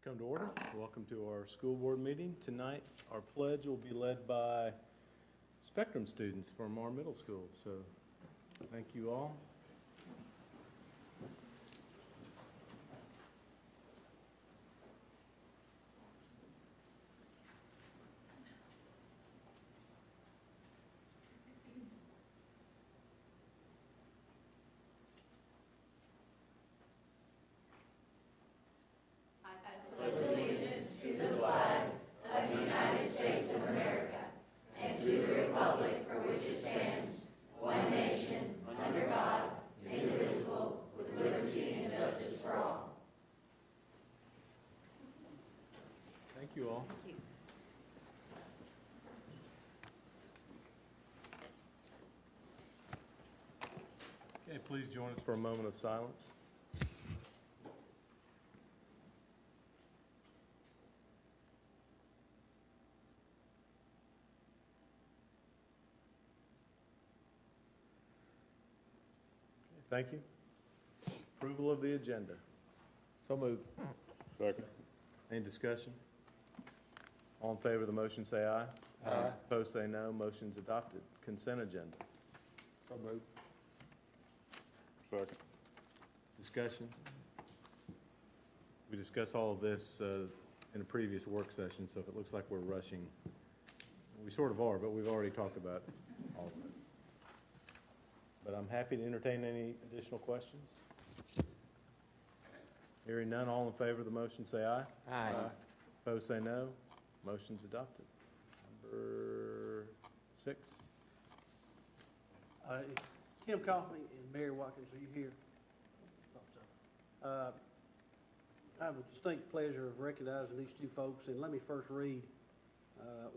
Come to order. Welcome to our school board meeting. Tonight, our pledge will be led by Spectrum students from our middle school. So, thank you all. Thank you all. Thank you. Okay, please join us for a moment of silence. Okay, thank you. Approval of the agenda. So moved. Second. Any discussion? All in favor of the motion say aye. Aye. Opposed say no. Motion's adopted. Consent agenda. So moved. Second. Discussion. We discussed all of this in a previous work session, so if it looks like we're rushing, we sort of are, but we've already talked about all of it. But I'm happy to entertain any additional questions. Hearing none, all in favor of the motion say aye. Aye. Opposed say no. Motion's adopted. Number 6. Tim Coffey and Mary Watkins, are you here? I have a distinct pleasure of recognizing these two folks, and let me first read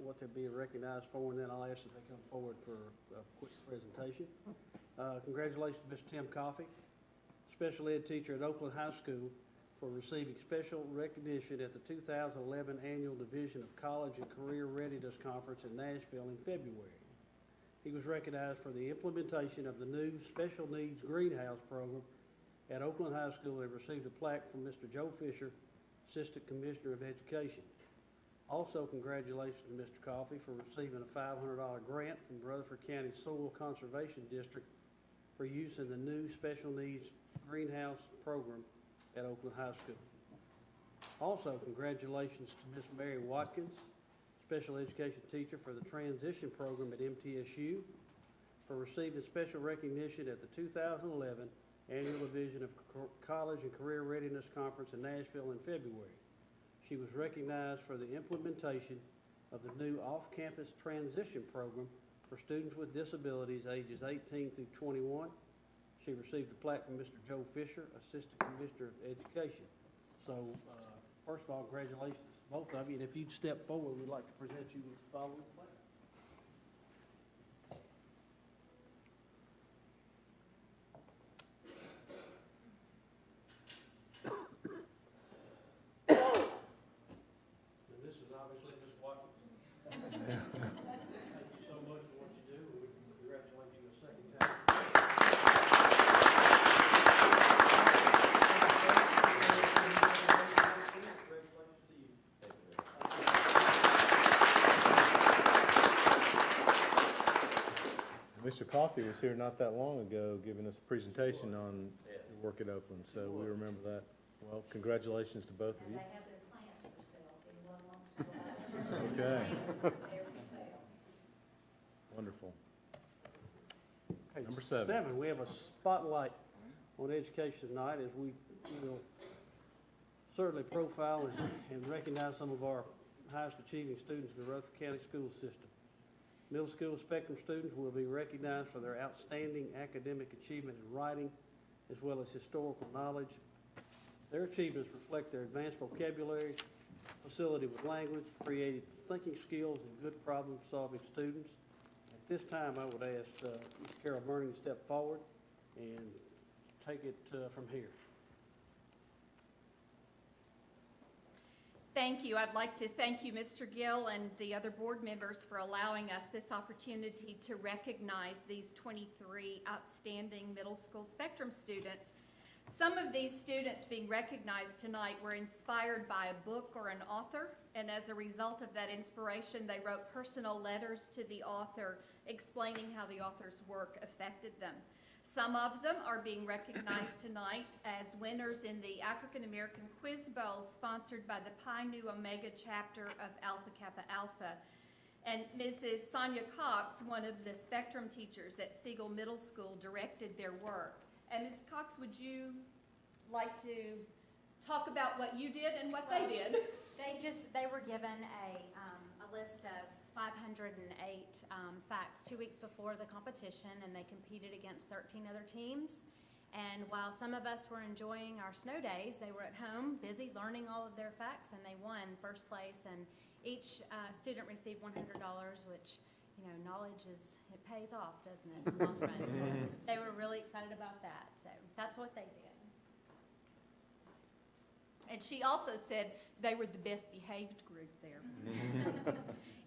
what they're being recognized for, and then I'll ask if they come forward for a quick presentation. Congratulations to Mr. Tim Coffey, special ed teacher at Oakland High School, for receiving special recognition at the 2011 Annual Division of College and Career Readiness Conference in Nashville in February. He was recognized for the implementation of the new Special Needs Greenhouse Program at Oakland High School and received a plaque from Mr. Joe Fisher, Assistant Commissioner of Education. Also, congratulations to Mr. Coffey for receiving a $500 grant from Rutherford County Soil Conservation District for use in the new Special Needs Greenhouse Program at Oakland High School. Also, congratulations to Ms. Mary Watkins, special education teacher for the transition program at MTSU, for receiving special recognition at the 2011 Annual Division of College and Career Readiness Conference in Nashville in February. She was recognized for the implementation of the new off-campus transition program for students with disabilities ages 18 through 21. She received a plaque from Mr. Joe Fisher, Assistant Commissioner of Education. So, first of all, congratulations to both of you. And if you'd step forward, we'd like to present you with the following plaque. And this is obviously Ms. Watkins. Thank you so much for what you do, and we congratulate you a second time. Mr. Coffey was here not that long ago giving us a presentation on your work at Oakland, so we remember that. Well, congratulations to both of you. And they have their plants for sale. If anyone wants to buy them. Okay. They're for sale. Wonderful. Okay, Number 7. We have a spotlight on education tonight as we will certainly profile and recognize some of our highest achieving students in the Rutherford County school system. Middle school Spectrum students will be recognized for their outstanding academic achievement in writing as well as historical knowledge. Their achievements reflect their advanced vocabulary, facility with language, creative thinking skills, and good problem-solving students. At this time, I would ask Ms. Carol Burning to step forward and take it from here. Thank you. I'd like to thank you, Mr. Gill, and the other board members for allowing us this opportunity to recognize these 23 outstanding middle school Spectrum students. Some of these students being recognized tonight were inspired by a book or an author, and as a result of that inspiration, they wrote personal letters to the author explaining how the author's work affected them. Some of them are being recognized tonight as winners in the African American Quiz Bowl sponsored by the Pi Nu Omega chapter of Alpha Kappa Alpha. And Mrs. Sonia Cox, one of the Spectrum teachers at Siegel Middle School, directed their work. And Ms. Cox, would you like to talk about what you did and what they did? They were given a list of 508 facts 2 weeks before the competition, and they competed against 13 other teams. And while some of us were enjoying our snow days, they were at home busy learning all of their facts, and they won first place. And each student received $100, which, you know, knowledge it pays off, doesn't it, in the long run? So they were really excited about that. So that's what they did. And she also said they were the best behaved group there.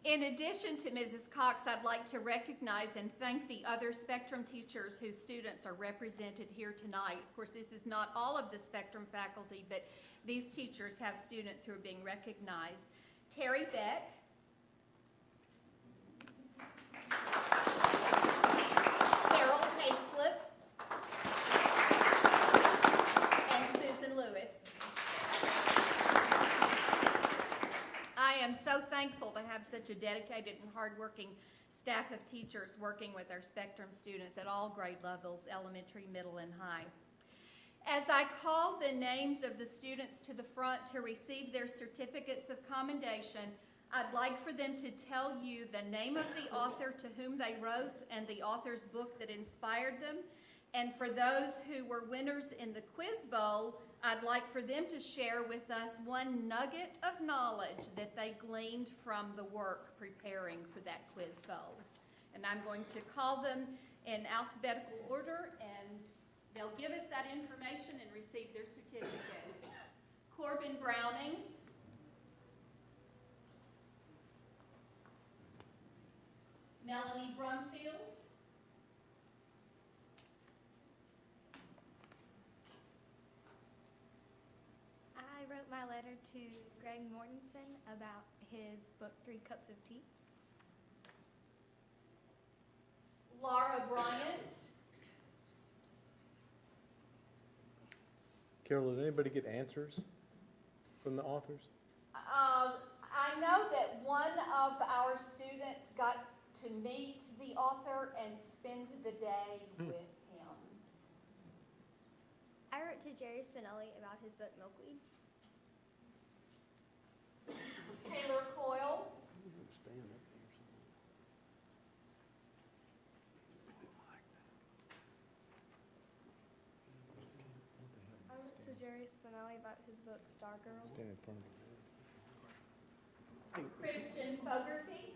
In addition to Mrs. Cox, I'd like to recognize and thank the other Spectrum teachers whose students are represented here tonight. Of course, this is not all of the Spectrum faculty, but these teachers have students who are being recognized. Terry Beck, Carol Hayslip, and Susan Lewis. I am so thankful to have such a dedicated and hardworking staff of teachers working with our Spectrum students at all grade levels, elementary, middle, and high. As I call the names of the students to the front to receive their certificates of commendation, I'd like for them to tell you the name of the author to whom they wrote and the author's book that inspired them. And for those who were winners in the Quiz Bowl, I'd like for them to share with us one nugget of knowledge that they gleaned from the work preparing for that Quiz Bowl. And I'm going to call them in alphabetical order, and they'll give us that information and receive their certificate. Corbin Browning, Melanie Brumfield, I wrote my letter to Greg Mortensen about his book, 3 Cups of Tea. Laura Bryant, Carol, did anybody get answers from the authors? I know that one of our students got to meet the author and spend the day with him. I wrote to Jerry Spinelli about his book, Milkweed. Taylor Coyle, Stand up there somewhere. I wrote to Jerry Spinelli about his book, Stargirl. Stand in front of me. Christian Fogarty.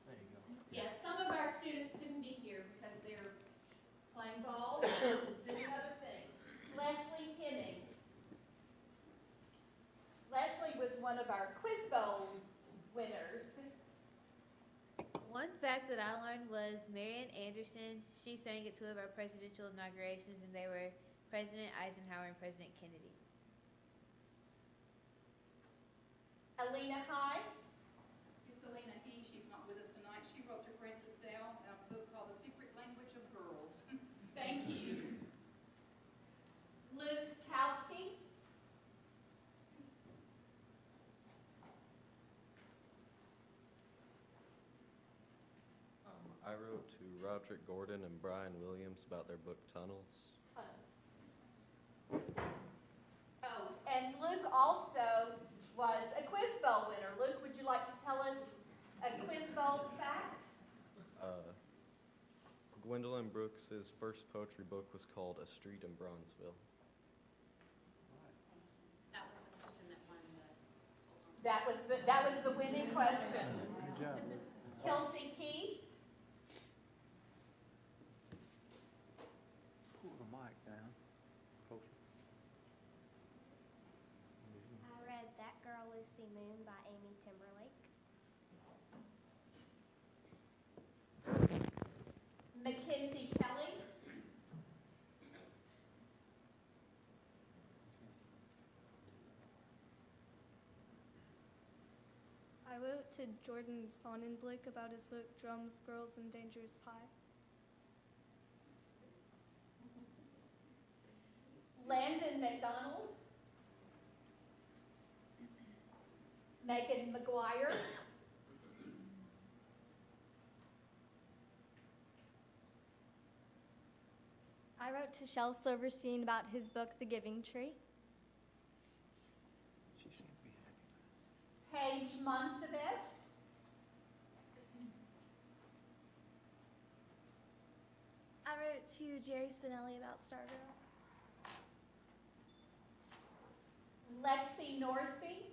There you go. Yes, some of our students couldn't be here because they're playing ball or doing other things. Leslie Hemmings. Leslie was one of our Quiz Bowl winners. One fact that I learned was Marian Anderson, she sang at 2 of our presidential inaugurations, and they were President Eisenhower and President Kennedy. Alina High. It's Alina He. She's not with us tonight. She wrote to Francis Dowell a book called The Secret Language of Girls. Thank you. Luke Kautsky. I wrote to Roderick Gordon and Brian Williams about their book Tunnels. Oh, and Luke also was a Quiz Bowl winner. Luke, would you like to tell us a Quiz Bowl fact? Gwendolyn Brooks's first poetry book was called A Street in Bronzeville. That was the question that won the. That was the winning question. Good job. Kelsey Key. Pull the mic down. Closer. I read That Girl Lucy Moon by Amy Timberlake. Mackenzie Kelly. I wrote to Jordan Sonnenblick about his book, Drums, Girls, and Dangerous Pie. Landon McDonald. Megan McGuire. I wrote to Shel Silverstein about his book, The Giving Tree. Paige Monsivais. I wrote to Jerry Spinelli about Stargirl. Lexi Norsby.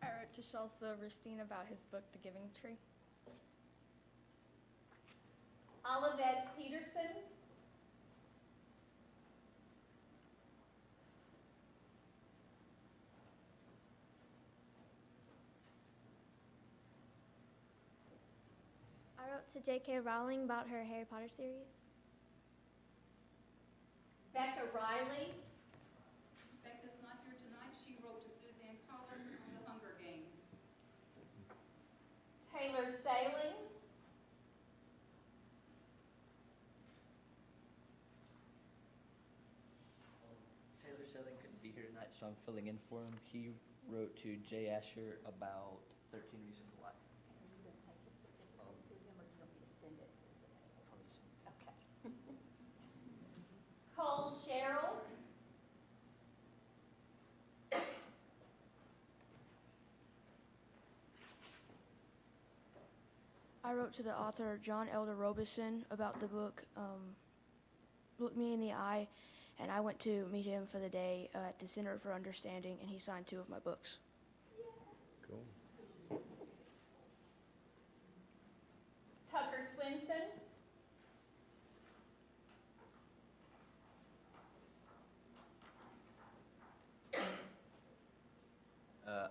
I wrote to Shel Silverstein about his book, The Giving Tree. Olivette Peterson. I wrote to J.K. Rowling about her Harry Potter series. Becca Riley. Becca's not here tonight. She wrote to Suzanne Collins on the Hunger Games. Taylor Sailing. Taylor Selling couldn't be here tonight, so I'm filling in for him. He wrote to Jay Asher about 13 Reasons Why. Are you going to take his certificate to him, or do you want me to send it? Okay. Cole Sherrill. I wrote to the author, John Elder Robeson, about the book, Look Me in the Eye, and I went to meet him for the day at the Center for Understanding, and he signed 2 of my books. Cool. Tucker Swinson.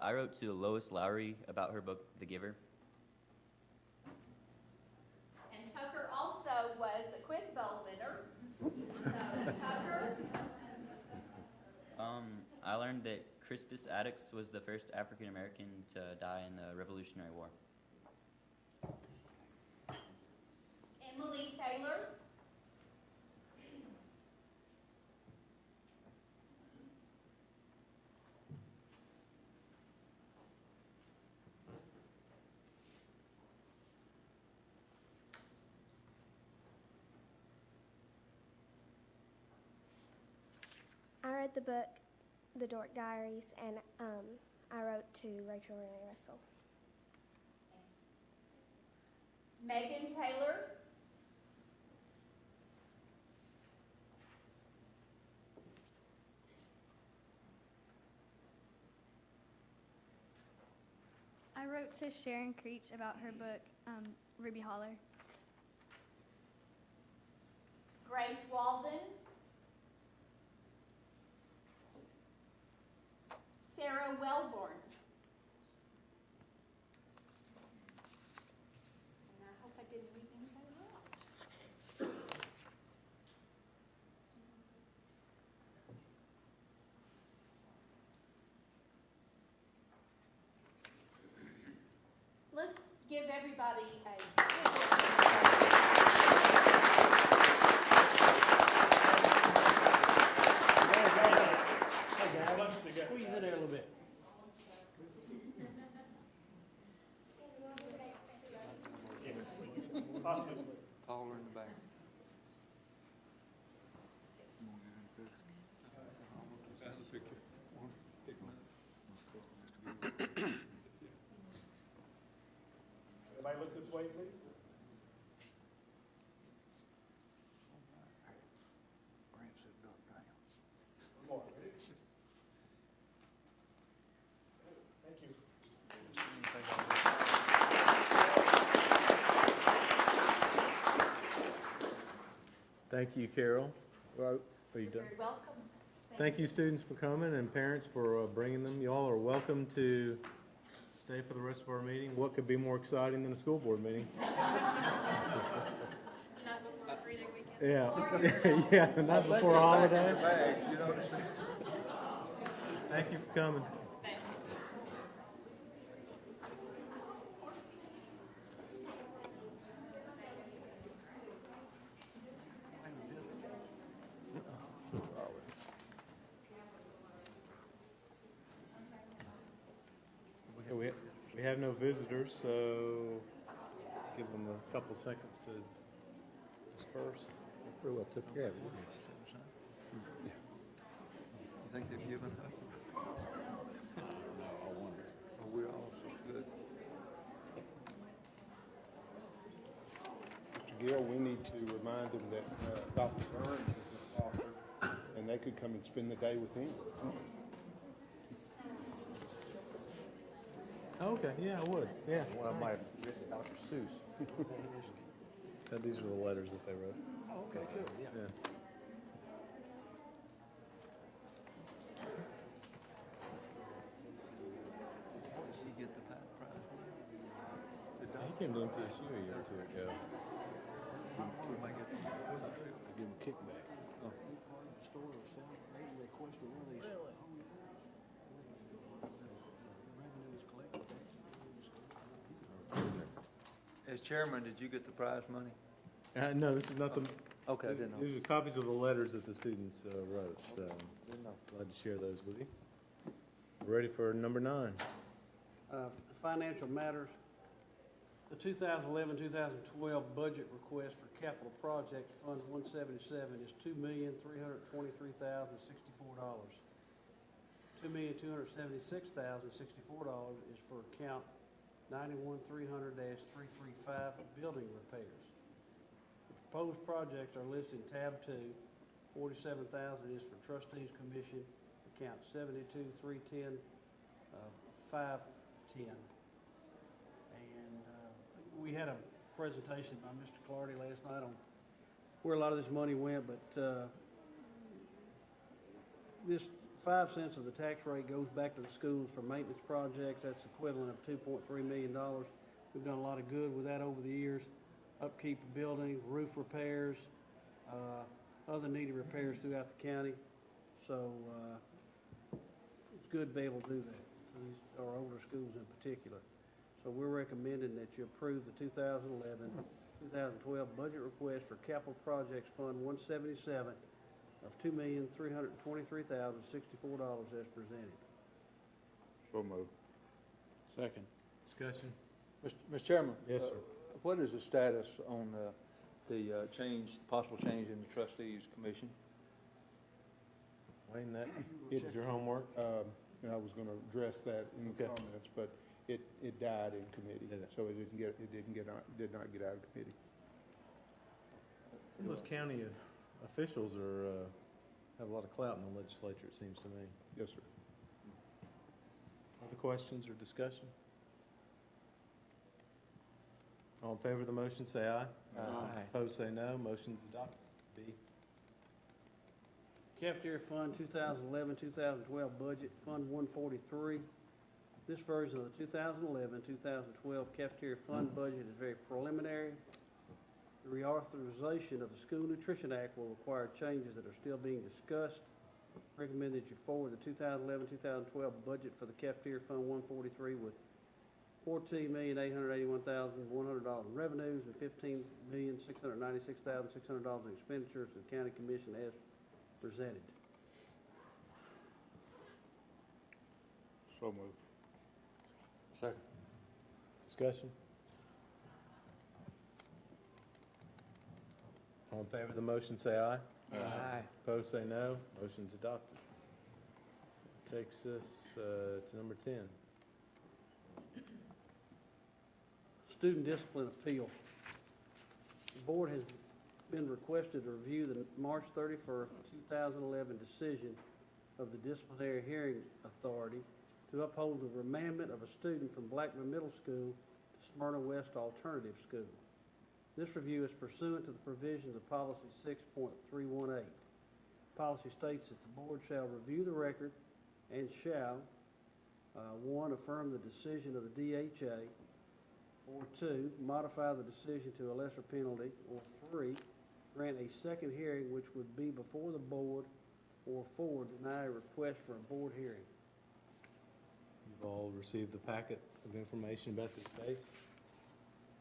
I wrote to Lois Lowry about her book, The Giver. And Tucker also was a Quiz Bowl winner. So, Tucker. I learned that Crispus Attucks was the first African American to die in the Revolutionary War. Emily Taylor. I read the book, The Dork Diaries, and I wrote to Rachel Renee Russell. Megan Taylor. I wrote to Sharon Creech about her book, Ruby Holler. Grace Walden. Sarah Wellborn. And I hope I didn't leave anybody out. Let's give everybody a Squeeze in there a little bit. Taller in the back. Everybody look this way, please. One more, ready? Thank you. Thank you, Carol. Are you done? You're welcome. Thank you, students, for coming, and parents for bringing them. You all are welcome to stay for the rest of our meeting. What could be more exciting than a school board meeting? Not before 3-day weekend. Yeah, yeah, the night before holiday. Thank you for coming. We have no visitors, so give them a couple seconds to disperse. Pretty well took care of it. You think they've given up? I wonder. Or we're all so good? Mr. Gill, we need to remind them that Dr. Burns is an author, and they could come and spend the day with him. Okay, yeah, I would, yeah. One of my written Dr. Seuss. These are the letters that they wrote. Oh, okay, good, yeah. Yeah. What does he get the prize? He came to MPSU a year or two ago. We might get the Give him a kickback. Store or sell, maybe they question where these. Really? Revenue is collected. As chairman, did you get the prize money? No, this is not the. Okay, I didn't know. These are copies of the letters that the students wrote, so glad to share those with you. Ready for number 9. Financial matters. The 2011-2012 budget request for capital projects, Fund 177, is $2,323,064. $2,276,064 is for account 91300-335 building repairs. The proposed projects are listed in tab 2. $47,000 is for trustees commission, account 72310, 510. We had a presentation by Mr. Clardy last night on where a lot of this money went, but this 5 cents of the tax rate goes back to the schools for maintenance projects. That's equivalent of $2.3 million. We've done a lot of good with that over the years. Upkeep of buildings, roof repairs, other needed repairs throughout the county. So it's good to be able to do that for these, our older schools in particular. So we're recommending that you approve the 2011-2012 budget request for capital projects Fund 177 of $2,323,064 as presented. So moved. Second. Discussion? Mr. Chairman? Yes, sir. What is the status on the possible change in the trustees commission? Wayne, that is your homework. And I was going to address that in the comments, but it died in committee, so it did not get out of committee. Some of those county officials have a lot of clout in the legislature, it seems to me. Yes, sir. Other questions or discussion? All in favor of the motion, say aye. Aye. Opposed, say no. Motion's adopted. B. Cafeteria Fund 2011-2012 budget, Fund 143. This version of the 2011-2012 cafeteria fund budget is very preliminary. The reauthorization of the School Nutrition Act will require changes that are still being discussed. Recommend that you forward the 2011-2012 budget for the cafeteria fund 143 with $14,881,100 in revenues and $15,696,600 in expenditures to the County Commission as presented. So moved. Second. Discussion? All in favor of the motion, say aye. Aye. Opposed, say no. Motion's adopted. Takes us to number 10. Student discipline appeal. The board has been requested to review the March 31st, 2011 decision of the Disciplinary Hearing Authority to uphold the remandment of a student from Blackman Middle School to Smyrna West Alternative School. This review is pursuant to the provisions of Policy 6.318. Policy states that the board shall review the record and shall, 1, affirm the decision of the DHA, or 2, modify the decision to a lesser penalty, or 3, grant a second hearing, which would be before the board, or 4, deny a request for a board hearing. You've all received the packet of information about this case.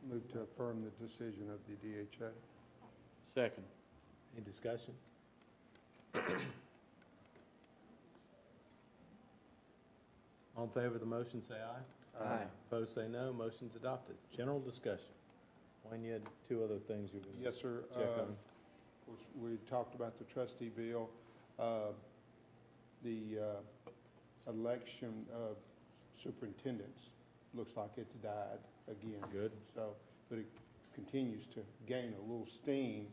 Move to affirm the decision of the DHA. Second. Any discussion? All in favor of the motion, say aye. Aye. Opposed, say no. Motion's adopted. General discussion. Wayne, you had 2 other things you were going to Yes, sir. check on. Of course, we talked about the trustee bill. The election of superintendents looks like it's died again. Good. So, but it continues to gain a little steam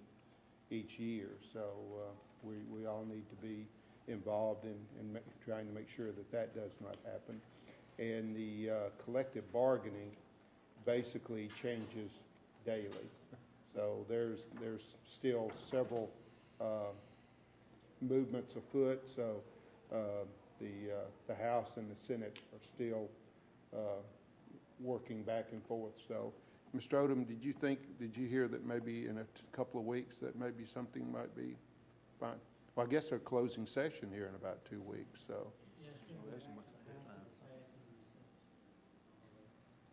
each year. So we all need to be involved in trying to make sure that that does not happen. And the collective bargaining basically changes daily. So there's still several movements afoot. So the House and the Senate are still working back and forth. So, Mr. Odom, did you hear that maybe in a couple of weeks that maybe something might be fine? Well, I guess they're closing session here in about 2 weeks, so.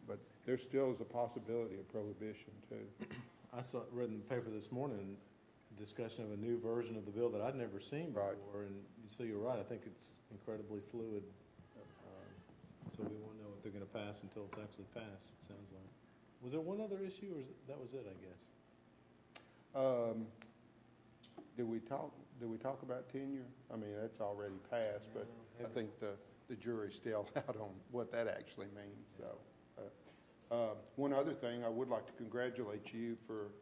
But there still is a possibility of prohibition, too. I read in the paper this morning a discussion of a new version of the bill that I'd never seen before. Right. And so you're right. I think it's incredibly fluid. So we won't know what they're going to pass until it's actually passed, it sounds like. Was there one other issue, or that was it, I guess? Did we talk about tenure? I mean, that's already passed, but I think the jury's still out on what that actually means, so. One other thing, I would like to congratulate you for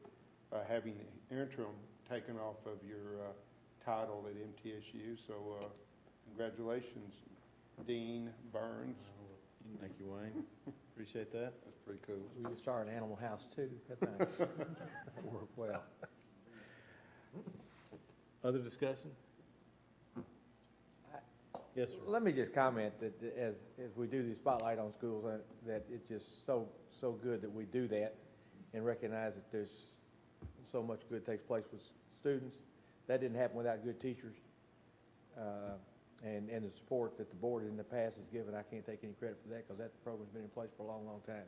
having the interim taken off of your title at MTSU, so congratulations, Dean Burns. Thank you, Wayne. Appreciate that. That's pretty cool. We could start an animal house too. That worked well. Other discussion? Yes, sir. Let me just comment that as we do the spotlight on schools, that it's just so good that we do that and recognize that there's so much good takes place with students. That didn't happen without good teachers and the support that the board in the past has given. I can't take any credit for that because that program's been in place for a long, long time.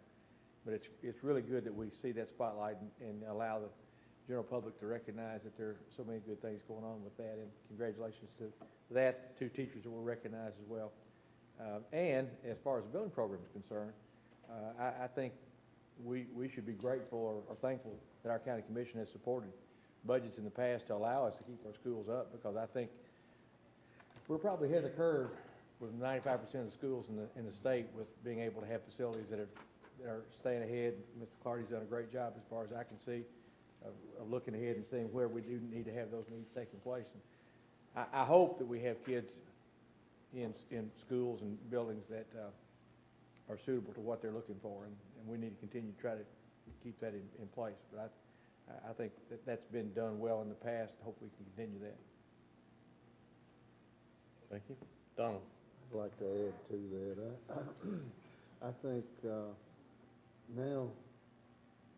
But it's really good that we see that spotlight and allow the general public to recognize that there are so many good things going on with that. And congratulations to that, 2 teachers that were recognized as well. And as far as the building program is concerned, I think we should be grateful or thankful that our county commission has supported budgets in the past to allow us to keep our schools up, because I think we're probably ahead of the curve with 95% of the schools in the state with being able to have facilities that are staying ahead. Mr. Clardy's done a great job, as far as I can see, of looking ahead and seeing where we do need to have those needs taking place. And I hope that we have kids in schools and buildings that are suitable to what they're looking for, and we need to continue to try to keep that in place. But I think that's been done well in the past. I hope we can continue that. Thank you. Donald. I'd like to add to that. I think now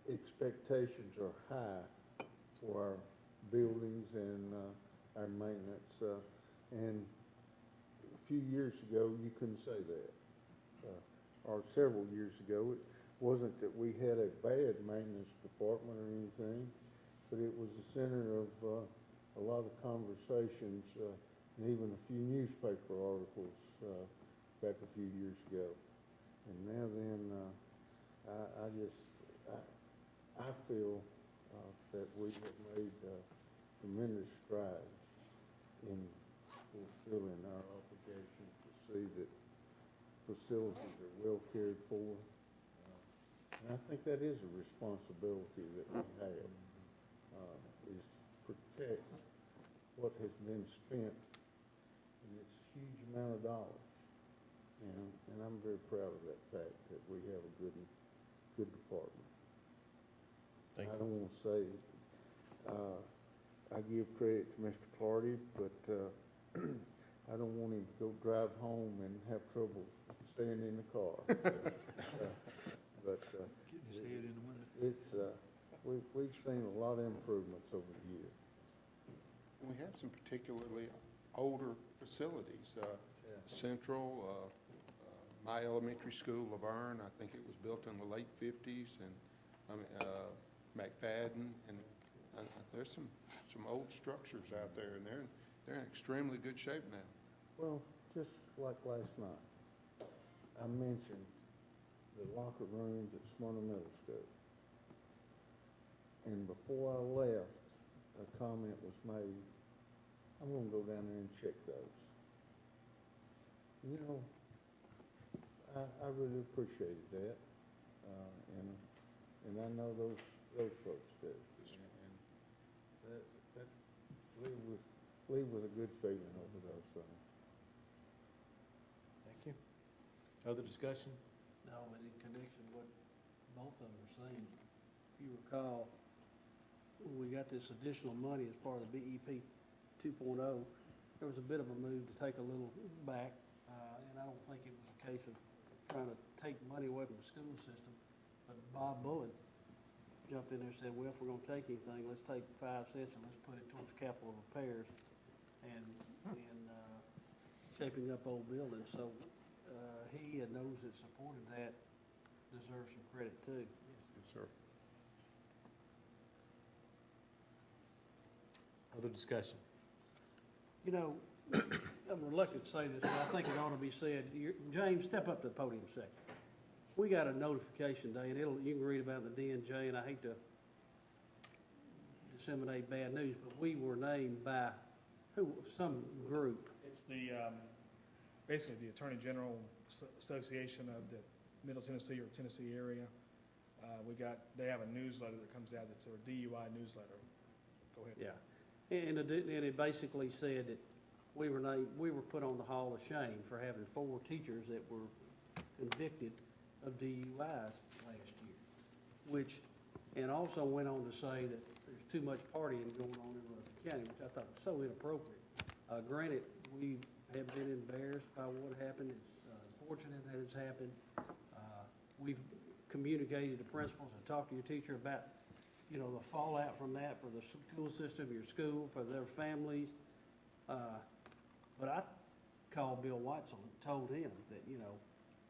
expectations are high for our buildings and our maintenance. And a few years ago, you couldn't say that. Or several years ago, it wasn't that we had a bad maintenance department or anything, but it was the center of a lot of conversations and even a few newspaper articles back a few years ago. And now then, I feel that we have made tremendous strides in fulfilling our obligation to see that facilities are well cared for. And I think that is a responsibility that we have, is to protect what has been spent in this huge amount of dollars. And I'm very proud of that fact that we have a good department. I don't want to say I give credit to Mr. Clardy, but I don't want him to go drive home and have trouble staying in the car. But we've seen a lot of improvements over the years. We have some particularly older facilities. Central, my elementary school, Laverne, I think it was built in the late 50s, and McFadden, and there's some old structures out there, and they're in extremely good shape now. Well, just like last night, I mentioned the locker rooms at Smyrna Middle School. And before I left, a comment was made, I'm gonna go down there and check those. You know, I really appreciated that, and I know those folks do. And that leave with a good feeling over those things. Thank you. Other discussion? No, but in connection with what both of them are saying, if you recall, when we got this additional money as part of the BEP 2.0, there was a bit of a move to take a little back, and I don't think it was a case of trying to take money away from the school system, but Bob Bullitt jumped in there and said, well, if we're going to take anything, let's take 5 cents and let's put it towards capital repairs and shaping up old buildings. So he and those that supported that deserve some credit too. Yes, sir. Other discussion? You know, I'm reluctant to say this, but I think it ought to be said. James, step up to the podium a second. We got a notification day, and you can read about it in the D&J, and I hate to disseminate bad news, but we were named by some group. It's the, basically the Attorney General Association of the Middle Tennessee or Tennessee area. They have a newsletter that comes out. It's a DUI newsletter. Go ahead. Yeah. And it basically said that we were put on the Hall of Shame for having 4 teachers that were convicted of DUIs last year, and also went on to say that there's too much partying going on in Rutherford County, which I thought was so inappropriate. Granted, we have been embarrassed by what happened. It's fortunate that it's happened. We've communicated to principals and talked to your teacher about the fallout from that for the school system, your school, for their families. But I called Bill Watson and told him that,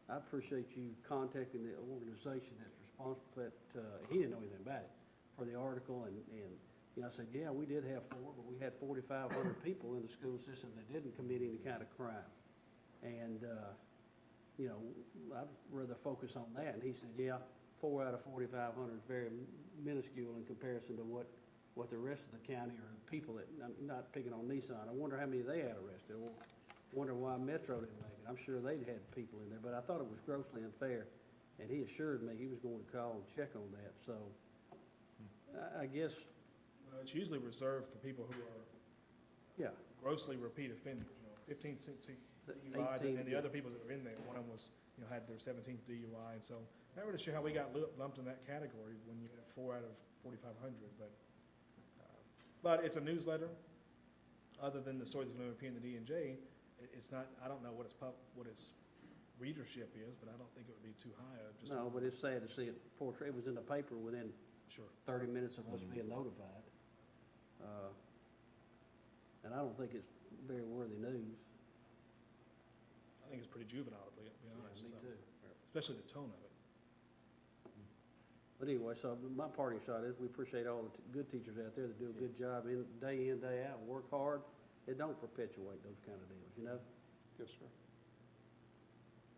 I appreciate you contacting the organization that's responsible for that. He didn't know anything about it, for the article. And I said, yeah, we did have 4, but we had 4,500 people in the school system that didn't commit any kind of crime. And, I'd rather focus on that. And he said, yeah, 4 out of 4,500 is very minuscule in comparison to what the rest of the county or the people that, I'm not picking on Nissan. I wonder how many they had arrested. Or wonder why Metro didn't make it. I'm sure they'd had people in there, but I thought it was grossly unfair. And he assured me he was going to call and check on that. So I guess. Well, it's usually reserved for people who are grossly repeat offenders. 15, 16 DUIs, and the other people that are in there. One of them was, had their 17th DUI, and so I'm not really sure how we got lumped in that category when you have 4 out of 4,500. But it's a newsletter. Other than the story that's going to appear in the D&J, it's not. I don't know what its readership is, but I don't think it would be too high. No, but it's sad to see it portrayed. It was in the paper within 30 minutes of us being notified. And I don't think it's very worthy news. I think it's pretty juvenile, to be honest. Yeah, me too. Especially the tone of it. But anyway, so my parting shot is we appreciate all the good teachers out there that do a good job day in, day out, work hard. It don't perpetuate those kind of deals, Yes, sir.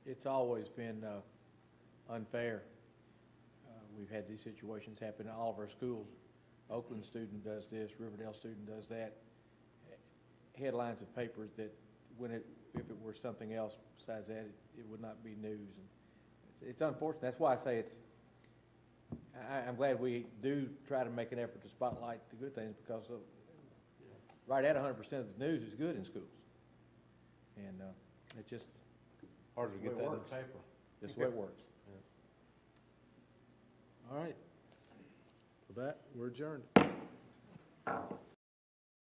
It's always been unfair. We've had these situations happen in all of our schools. Oakland student does this, Riverdale student does that. Headlines of papers that if it were something else besides that, it would not be news. And it's unfortunate. That's why I say I'm glad we do try to make an effort to spotlight the good things, because right at 100% of the news is good in schools. And it's just harder to get that in the paper. Just the way it works. All right. For that, we're adjourned.